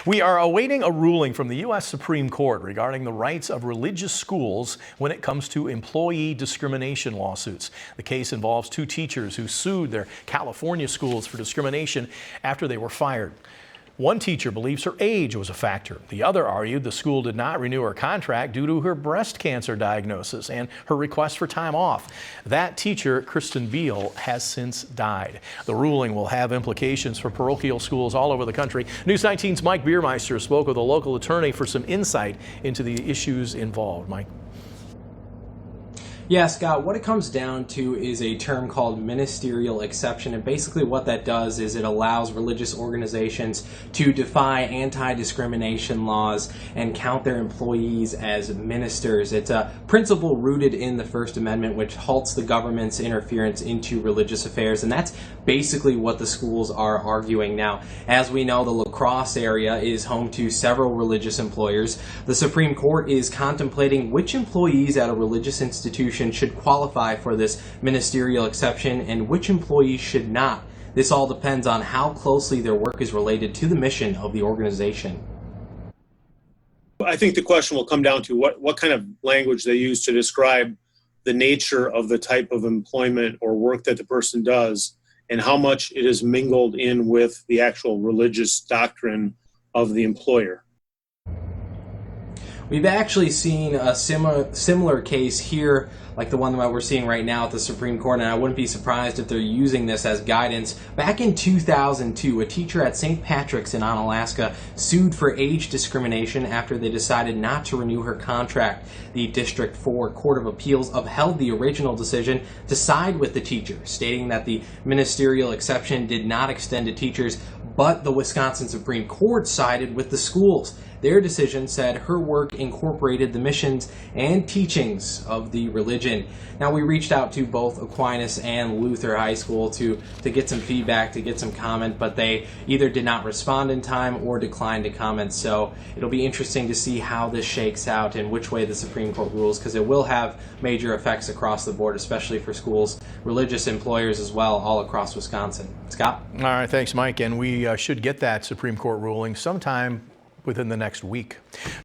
We are awaiting a ruling from the U.S. Supreme Court regarding the rights of religious schools when it comes to employee discrimination lawsuits. The case involves two teachers who sued their California schools for discrimination after they were fired. One teacher believes her age was a factor. The other argued the school did not renew her contract due to her breast cancer diagnosis and her request for time off. That teacher, Kristen Beal, has since died. The ruling will have implications for parochial schools all over the country. News 19's Mike Biermeister spoke with a local attorney for some insight into the issues involved. Mike. Yeah, Scott, what it comes down to is a term called ministerial exception, and basically what that does is it allows religious organizations to defy anti-discrimination laws and count their employees as ministers. It's a principle rooted in the First Amendment, which halts the government's interference into religious affairs, and that's basically what the schools are arguing now. As we know, the La Crosse area is home to several religious employers. The Supreme Court is contemplating which employees at a religious institution should qualify for this ministerial exception and which employees should not. This all depends on how closely their work is related to the mission of the organization. I think the question will come down to what kind of language they use to describe the nature of the type of employment or work that the person does and how much it is mingled in with the actual religious doctrine of the employer. We've actually seen a similar case here, like the one that we're seeing right now at the Supreme Court, and I wouldn't be surprised if they're using this as guidance. Back in 2002, a teacher at St. Patrick's in Onalaska sued for age discrimination after they decided not to renew her contract. The District 4 Court of Appeals upheld the original decision to side with the teacher, stating that the ministerial exception did not extend to teachers, but the Wisconsin Supreme Court sided with the schools. Their decision said her work incorporated the missions and teachings of the religion. Now, we reached out to both Aquinas and Luther High School to get some feedback, to get some comment, but they either did not respond in time or declined to comment. So it'll be interesting to see how this shakes out and which way the Supreme Court rules, because it will have major effects across the board, especially for schools, religious employers as well, all across Wisconsin. Scott? All right, thanks, Mike. And we should get that Supreme Court ruling sometime within the next week.